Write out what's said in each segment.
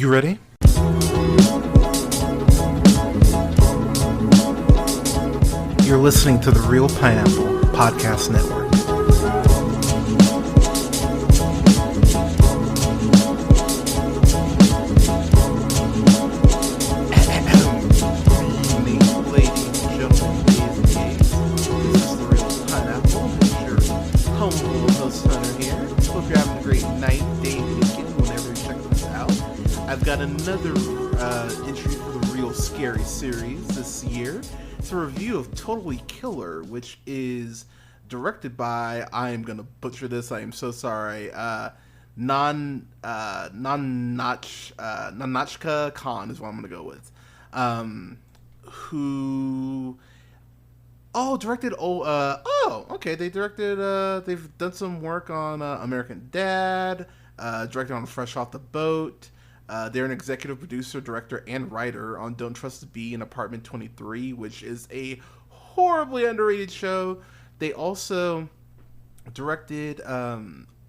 You ready? You're listening to the Real Pineapple Podcast Network. Ladies and gentlemen, gays and gays, this is the Real Pineapple. It's your humble host Hunter here. Hope you're having a great night, day, weekend, whenever you're checking this out. I've got another entry for the Real Scary series this year. It's a review of Totally Killer, which is directed by, I am going to butcher this, I am so sorry, Nanachka Khan is what I'm going to go with. They've done some work on American Dad, directed on Fresh Off the Boat. They're an executive producer, director, and writer on Don't Trust the Bee and Apartment 23, which is a horribly underrated show. They also directed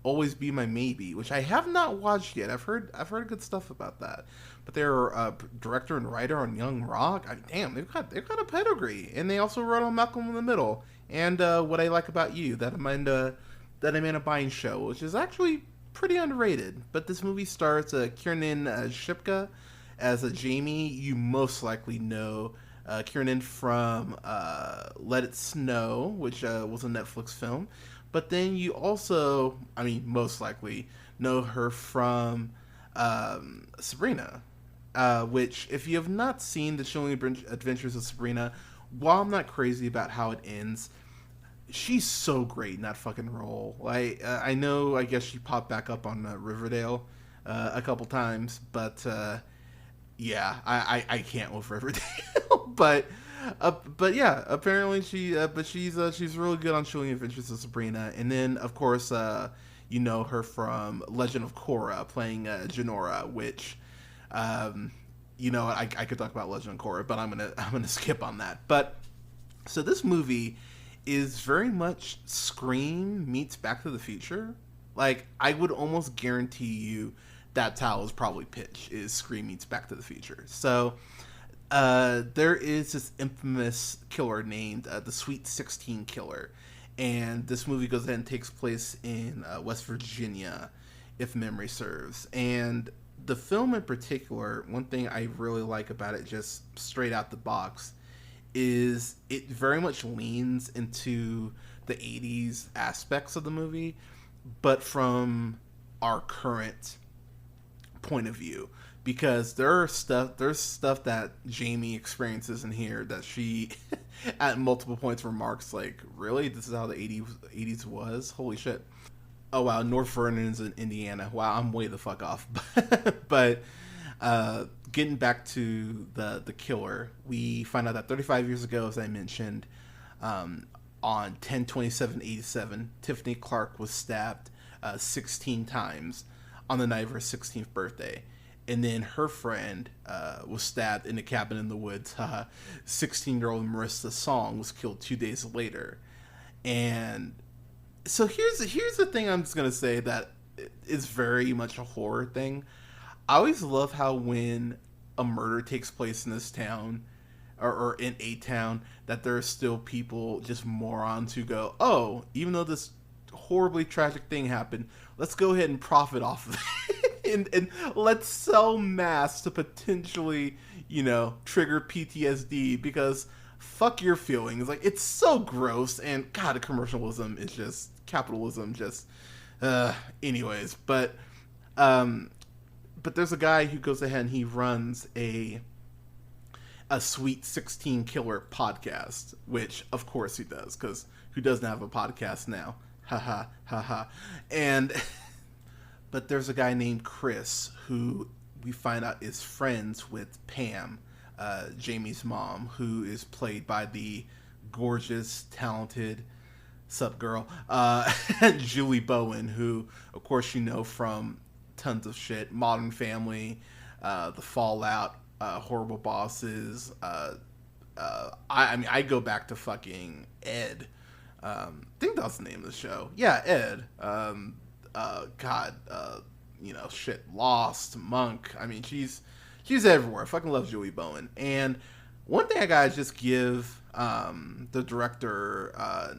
Always Be My Maybe, which I have not watched yet. I've heard good stuff about that. But they're a director and writer on Young Rock. Damn, they've got a pedigree, and they also wrote on Malcolm in the Middle and What I Like About You, that Amanda Bynes show, which is actually pretty underrated. But this movie stars Kiernan Shipka as a Jamie. You most likely know Kiernan from Let It Snow, which was a Netflix film. But then you also, most likely know her from Sabrina, which, if you have not seen The Chilling Adventures of Sabrina, while I'm not crazy about how it ends, she's so great in that fucking role. I know, I guess she popped back up on Riverdale a couple times, but yeah, I can't with Riverdale. but yeah, apparently she's really good on Chilling Adventures of Sabrina. And then, of course, you know her from Legend of Korra, playing Jinora, which, I could talk about Legend of Korra, but I'm gonna skip on that. But so this movie is very much Scream meets Back to the Future. Like, I would almost guarantee you that title is probably pitch, is Scream meets Back to the Future. So there is this infamous killer named the Sweet 16 Killer, and this movie goes ahead and takes place in West Virginia, if memory serves. And the film in particular, one thing I really like about it, just straight out the box, is it very much leans into the 80s aspects of the movie, but from our current point of view. Because there's stuff that Jamie experiences in here that she, at multiple points, remarks like, really? This is how the 80s was? Holy shit. Oh, wow, North Vernon's in Indiana. Wow, I'm way the fuck off. But getting back to the killer, we find out that 35 years ago, as I mentioned, on 10/27/87, Tiffany Clark was stabbed 16 times on the night of her 16th birthday. And then her friend was stabbed in a cabin in the woods. 16-year-old Marissa Song was killed 2 days later. And so here's the thing I'm just going to say that is very much a horror thing. I always love how when a murder takes place in this town, or in a town, that there are still people, just morons, who go, oh, even though this horribly tragic thing happened, let's go ahead and profit off of it. and let's sell masks to potentially, trigger PTSD, because fuck your feelings. Like, it's so gross, and God, commercialism is just, capitalism just, anyways. But there's a guy who goes ahead and he runs a Sweet 16 Killer podcast, which of course he does, because who doesn't have a podcast now? Ha ha. And but there's a guy named Chris who we find out is friends with Pam, Jamie's mom, who is played by the gorgeous, talented, sup girl, Julie Bowen, who of course you know from tons of shit: Modern Family, The Fallout, Horrible Bosses. I go back to fucking Ed. I think that's the name of the show. Yeah, Ed. shit, Lost, Monk. I mean, she's everywhere. I fucking love Joey Bowen. And one thing I gotta just give the director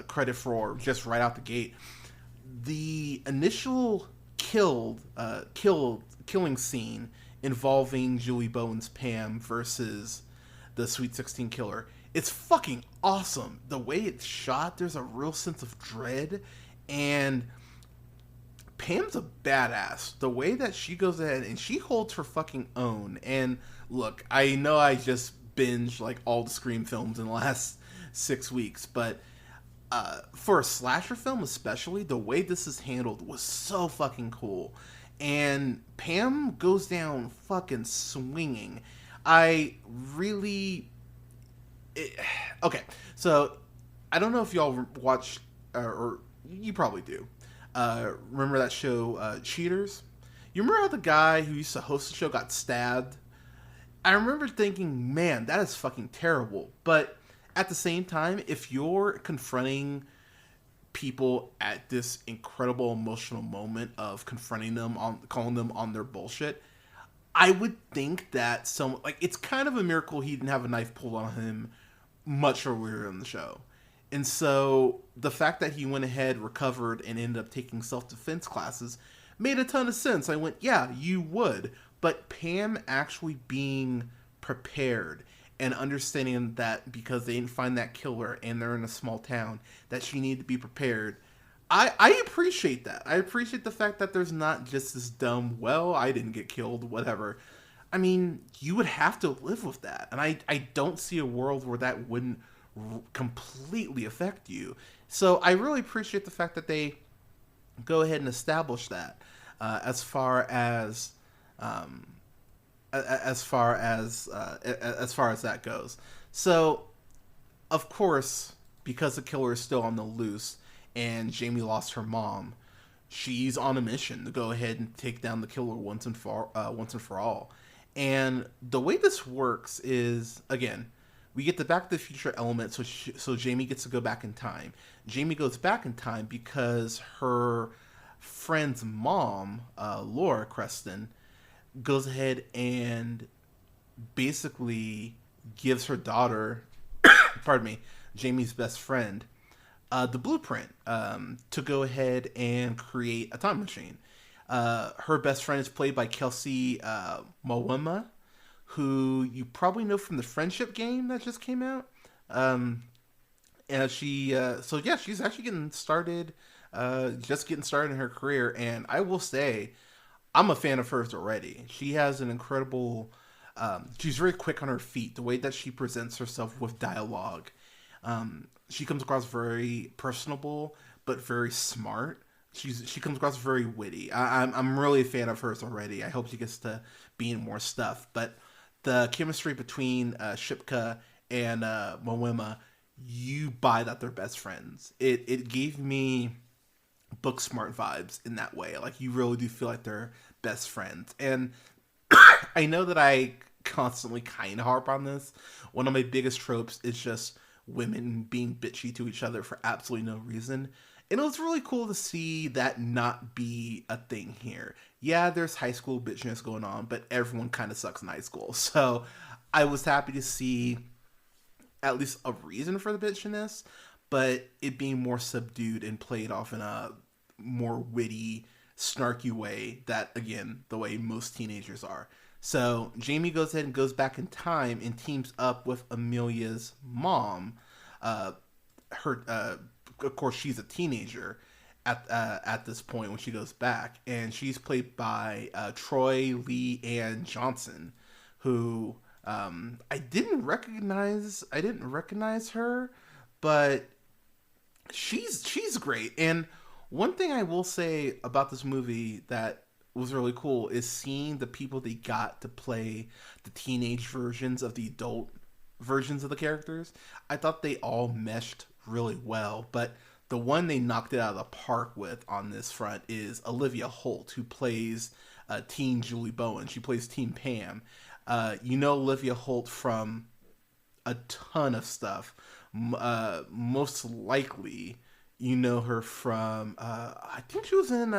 credit for just right out the gate, the initial killing scene involving Julie Bowen's Pam versus the Sweet 16 killer. It's fucking awesome. The way it's shot, there's a real sense of dread, and Pam's a badass. The way that she goes ahead and she holds her fucking own. And look, I know I just binged like all the Scream films in the last 6 weeks, but for a slasher film especially, the way this is handled was so fucking cool. And Pam goes down fucking swinging. I really... okay, so I don't know if y'all watch, or you probably do. Remember that show, Cheaters? You remember how the guy who used to host the show got stabbed? I remember thinking, man, that is fucking terrible. But at the same time, if you're confronting people at this incredible emotional moment of confronting them on calling them on their bullshit, I would think that it's kind of a miracle he didn't have a knife pulled on him much earlier in the show. And so the fact that he went ahead, recovered, and ended up taking self-defense classes made a ton of sense. I went, yeah, you would. But Pam actually being prepared and understanding that because they didn't find that killer and they're in a small town, that she needed to be prepared. I appreciate that. I appreciate the fact that there's not just this dumb, well, I didn't get killed, whatever. I mean, you would have to live with that. And I don't see a world where that wouldn't completely affect you. So I really appreciate the fact that they go ahead and establish that as far as that goes. So, of course, because the killer is still on the loose and Jamie lost her mom, she's on a mission to go ahead and take down the killer once and for all. And the way this works is, again, we get the Back to the Future element, so Jamie gets to go back in time. Jamie goes back in time because her friend's mom, Laura Creston, goes ahead and basically gives her daughter, pardon me, Jamie's best friend, the blueprint to go ahead and create a time machine. Her best friend is played by Kelsey Mwema, who you probably know from the Friendship game that just came out. And she's actually getting started, just getting started in her career. And I will say, I'm a fan of hers already. She has an incredible, she's very quick on her feet. The way that she presents herself with dialogue. She comes across very personable, but very smart. She comes across very witty. I'm really a fan of hers already. I hope she gets to be in more stuff. But the chemistry between Shipka and Mwema, you buy that they're best friends. It gave me Booksmart vibes in that way. Like, you really do feel like they're best friends. And I know that I constantly kind of harp on this. One of my biggest tropes is just women being bitchy to each other for absolutely no reason. And it was really cool to see that not be a thing here. Yeah, there's high school bitchiness going on, but everyone kind of sucks in high school. So I was happy to see at least a reason for the bitchiness, but it being more subdued and played off in a more witty, snarky way that, again, the way most teenagers are. So Jamie goes ahead and goes back in time and teams up with Amelia's mom. Of course, she's a teenager at this point when she goes back, and she's played by Troy Lee Ann Johnson, who I didn't recognize her, but she's great. And one thing I will say about this movie that was really cool is seeing the people they got to play the teenage versions of the adult versions of the characters. I thought they all meshed really well, but the one they knocked it out of the park with on this front is Olivia Holt, who plays teen Julie Bowen. She plays teen Pam. Olivia Holt from a ton of stuff. Most likely, you know her from I think she was in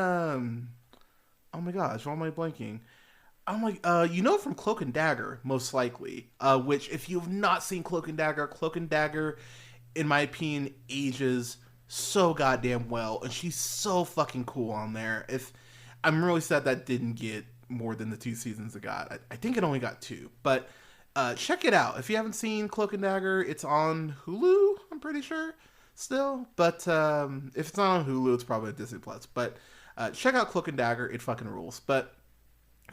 Oh my gosh, why am I blanking? I'm like, from Cloak and Dagger, most likely. Which, if you've not seen Cloak and Dagger, in my opinion, ages so goddamn well, and she's so fucking cool on there. If I'm really sad that didn't get more than the 2 seasons it got. I think it only got 2, but check it out if you haven't seen Cloak and Dagger. It's on Hulu, I'm pretty sure, still. But if it's not on Hulu, it's probably a Disney Plus. But check out Cloak and Dagger. It fucking rules.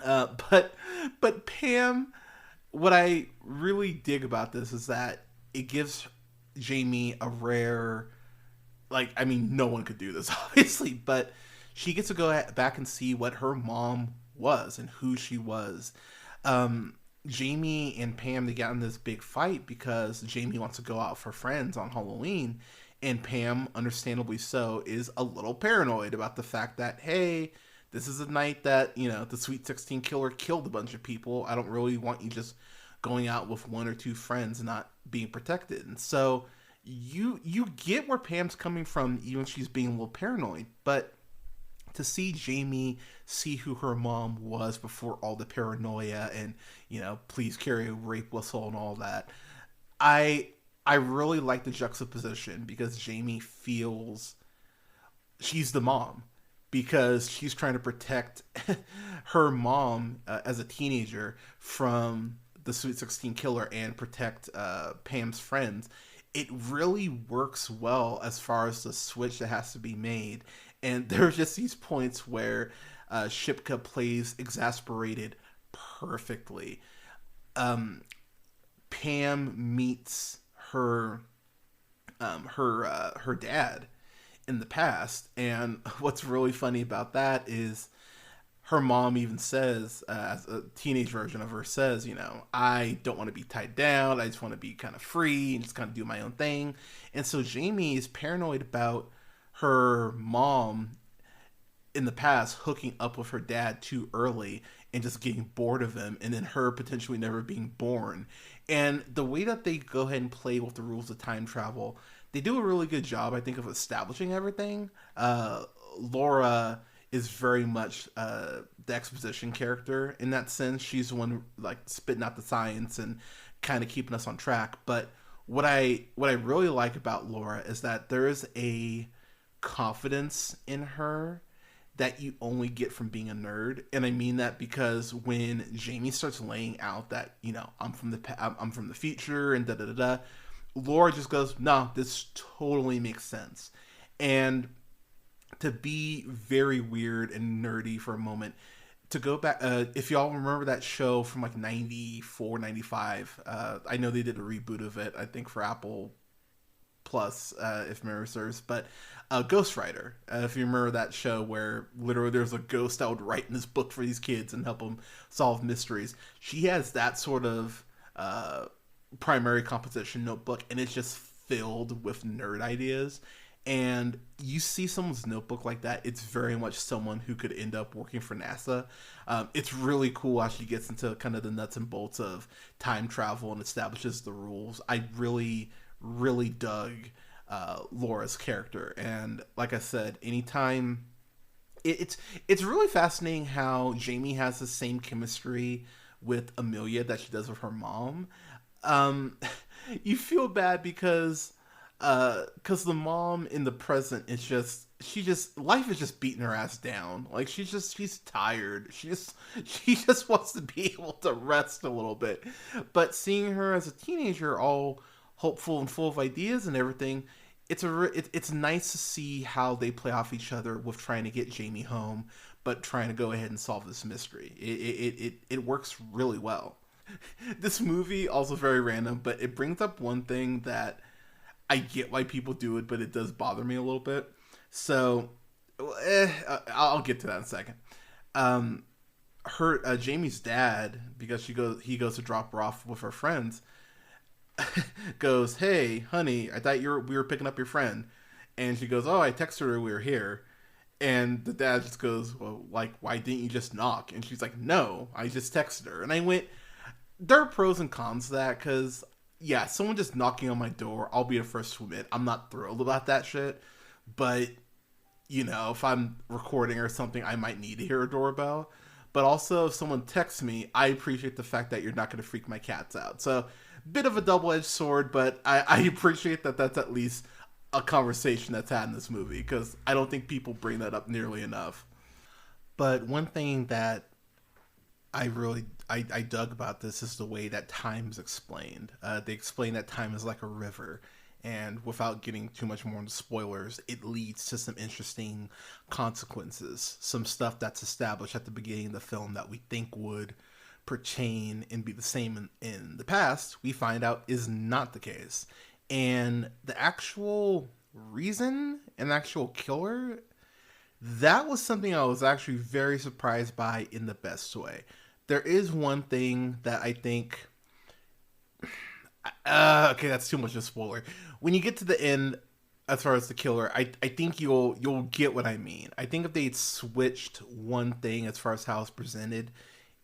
Uh, but but Pam, what I really dig about this is that it gives Jamie a rare, like, I mean, no one could do this obviously, but she gets to go back and see what her mom was and who she was. Jamie and Pam, they got in this big fight because Jamie wants to go out for friends on Halloween, and Pam, understandably so, is a little paranoid about the fact that, hey, this is a night that, the Sweet 16 killer killed a bunch of people. I don't really want you just going out with one or two friends and not being protected. And so you get where Pam's coming from, even if she's being a little paranoid. But to see Jamie see who her mom was before all the paranoia and, please carry a rape whistle and all that, I really like the juxtaposition because Jamie feels she's the mom because she's trying to protect her mom as a teenager from the Sweet 16 killer and protect Pam's friends. It really works well as far as the switch that has to be made. And there are just these points where Shipka plays exasperated perfectly. Pam meets her dad in the past, and what's really funny about that is her mom even says, as a teenage version of her says, I don't want to be tied down. I just want to be kind of free and just kind of do my own thing. And so Jamie is paranoid about her mom in the past hooking up with her dad too early and just getting bored of him, and then her potentially never being born. And the way that they go ahead and play with the rules of time travel, they do a really good job, I think, of establishing everything. Laura is very much the exposition character in that sense. She's the one like spitting out the science and kind of keeping us on track. But what I really like about Laura is that there is a confidence in her that you only get from being a nerd. And I mean that because when Jamie starts laying out that, I'm from the future and da da da da, Laura just goes, no, this totally makes sense. And to be very weird and nerdy for a moment, to go back, if y'all remember that show from like 94, 95, I know they did a reboot of it, I think for Apple Plus, if memory serves, but Ghost Rider, if you remember that show where literally there's a ghost that would write in this book for these kids and help them solve mysteries. She has that sort of primary composition notebook, and it's just filled with nerd ideas. And you see someone's notebook like that, it's very much someone who could end up working for NASA. It's really cool how she gets into kind of the nuts and bolts of time travel and establishes the rules. I really, really dug Laura's character. And like I said, anytime... It's really fascinating how Jamie has the same chemistry with Amelia that she does with her mom. You feel bad because the mom in the present is life is just beating her ass down. Like she's tired. She just wants to be able to rest a little bit. But seeing her as a teenager, all hopeful and full of ideas and everything, it's nice to see how they play off each other with trying to get Jamie home, but trying to go ahead and solve this mystery. It works really well. This movie also very random, but it brings up one thing that I get why people do it, but it does bother me a little bit. So, I'll get to that in a second. Jamie's dad, because he goes to drop her off with her friends, goes, "Hey, honey, I thought we were picking up your friend," and she goes, "Oh, I texted her we were here," and the dad just goes, "Well, like, why didn't you just knock?" And she's like, "No, I just texted her," and I went, there are pros and cons to that, because yeah, someone just knocking on my door, I'll be the first to admit I'm not thrilled about that shit. But if I'm recording or something, I might need to hear a doorbell. But also, if someone texts me, I appreciate the fact that you're not going to freak my cats out. So, bit of a double-edged sword, but I appreciate that that's at least a conversation that's had in this movie, because I don't think people bring that up nearly enough. But one thing that I dug about this is the way that time is explained. They explain that time is like a river, and without getting too much more into spoilers, it leads to some interesting consequences. Some stuff that's established at the beginning of the film that we think would pertain and be the same in the past, we find out is not the case. And the actual reason and actual killer, that was something I was actually very surprised by in the best way. There is one thing that I think. Okay, that's too much of a spoiler. When you get to the end, as far as the killer, I think you'll get what I mean. I think if they'd switched one thing as far as how it's presented,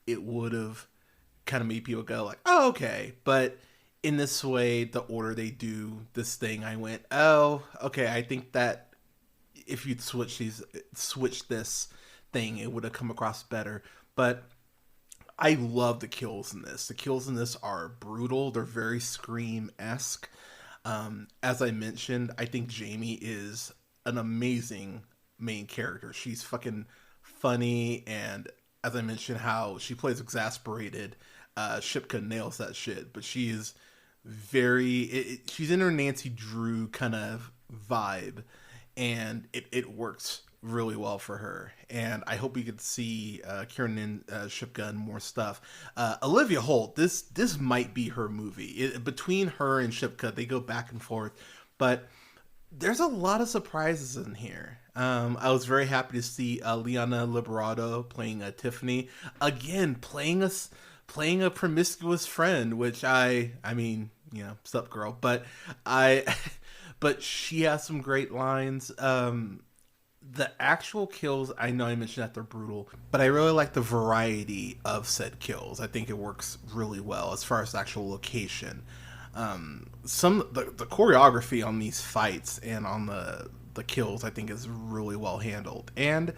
it would have kind of made people go like, "Oh, okay." But in this way, the order they do this thing, I went, "Oh, okay." I think that if you'd switch this thing, it would have come across better. But I love the kills in this. The kills in this are brutal. They're very Scream-esque. As I mentioned, I think Jamie is an amazing main character. She's fucking funny, and as I mentioned, how she plays exasperated. Shipka nails that shit, but she is she's in her Nancy Drew kind of vibe, and it works really well for her. And I hope we could see Kiernan, Shipka, and more stuff. Olivia Holt, this might be her movie. Between her and Shipka, they go back and forth, but there's a lot of surprises in here. I was very happy to see Liana Liberato playing Tiffany again, playing a promiscuous friend, which I mean, sup girl, but but she has some great lines. The actual kills, I know I mentioned that they're brutal, but I really like the variety of said kills. I think it works really well as far as the actual location. The choreography on these fights and on the kills, I think, is really well handled. And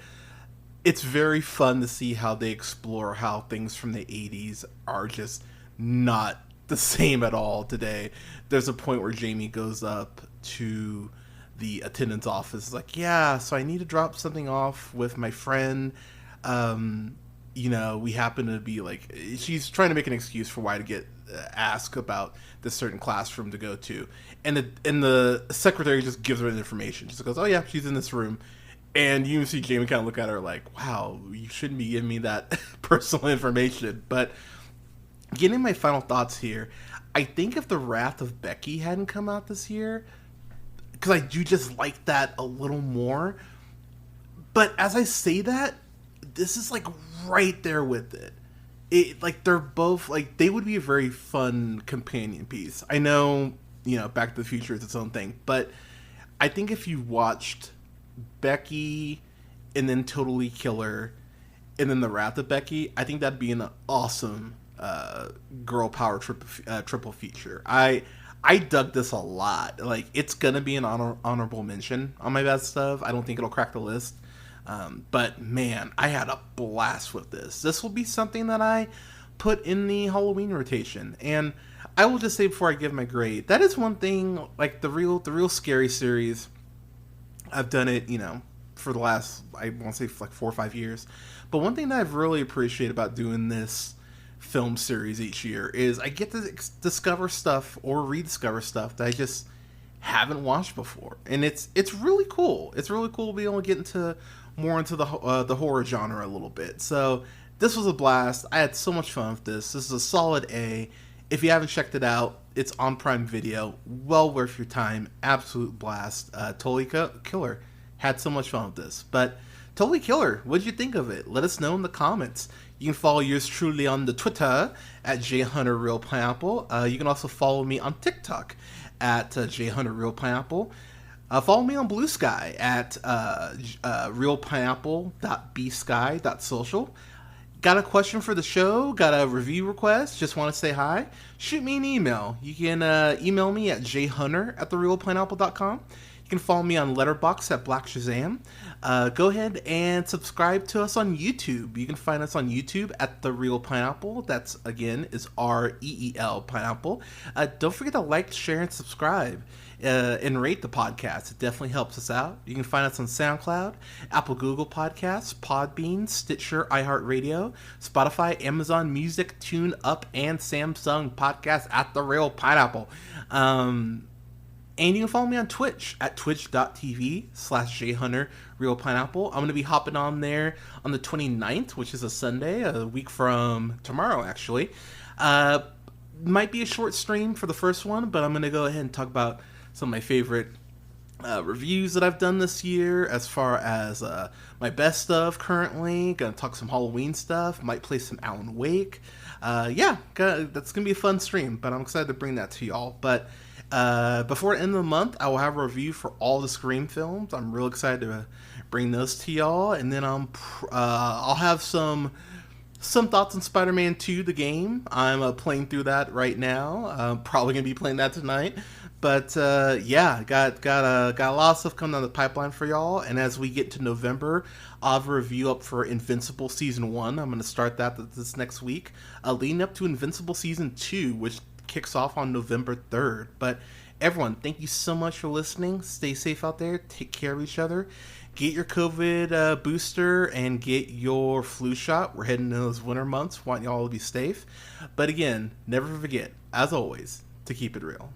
it's very fun to see how they explore how things from the 80s are just not the same at all today. There's a point where Jamie goes up to the attendant's office, like, yeah, so I need to drop something off with my friend. We happen to be like, she's trying to make an excuse for why to get asked about this certain classroom to go to, and the secretary just gives her the information. Just goes, oh yeah, she's in this room. And you see Jamie kind of look at her like, wow, you shouldn't be giving me that personal information. But getting my final thoughts here, I think if The Wrath of Becky hadn't come out this year, because I do just like that a little more. But as I say that, this is like right there with it. They're both like, they would be a very fun companion piece. I know, Back to the Future is its own thing, but I think if you watched Becky and then Totally Killer and then The Wrath of Becky, I think that'd be an awesome girl power triple feature. I dug this a lot. Like, it's gonna be an honorable mention on my best of. I don't think it'll crack the list. But man, I had a blast with this. This will be something that I put in the Halloween rotation. And I will just say before I give my grade, that is one thing, like the real scary series. I've done it, for the last, I won't say like 4 or 5 years. But one thing that I've really appreciated about doing this film series each year is I get to discover stuff or rediscover stuff that I just haven't watched before, and it's really cool. It's really cool to be able to get more into the horror genre a little bit. So this was a blast. I had so much fun with this. This is a solid A. If you haven't checked it out, it's on Prime Video. Well worth your time. Absolute blast. Totally killer. Had so much fun with this. But Totally Killer, what did you think of it? Let us know in the comments. You can follow yours truly on the Twitter at jhunterrealpineapple. You can also follow me on TikTok at jhunterrealpineapple. Follow me on Blue Sky at realpineapple.bsky.social. Got a question for the show? Got a review request? Just want to say hi? Shoot me an email. You can email me at jhunter@therealpineapple.com. You can follow me on Letterboxd at Black Shazam. Go ahead and subscribe to us on YouTube. You can find us on YouTube at The Real Pineapple. That's, again, is REEL Pineapple. Don't forget to like, share, and subscribe. And rate the podcast. It definitely helps us out. You can find us on SoundCloud, Apple, Google Podcasts, Podbean, Stitcher, iHeartRadio, Spotify, Amazon Music, TuneUp, and Samsung Podcast at The Real Pineapple. And you can follow me on Twitch at twitch.tv/jhunterrealpineapple. I'm going to be hopping on there on the 29th, which is a Sunday, a week from tomorrow, actually. Might be a short stream for the first one, but I'm going to go ahead and talk about some of my favorite reviews that I've done this year, as far as my best of currently. Gonna talk some Halloween stuff. Might play some Alan Wake. That's gonna be a fun stream, but I'm excited to bring that to y'all. But before the end of the month, I will have a review for all the Scream films. I'm real excited to bring those to y'all, and then I'll have some thoughts on Spider-Man 2, the game. I'm playing through that right now. I'm probably gonna be playing that tonight. But got a lot of stuff coming down the pipeline for y'all. And as we get to November, I'll have a review up for Invincible Season 1. I'm going to start that this next week, leading up to Invincible Season 2, which kicks off on November 3rd. But everyone, thank you so much for listening. Stay safe out there. Take care of each other. Get your COVID booster and get your flu shot. We're heading into those winter months. Want y'all to be safe. But again, never forget, as always, to keep it real.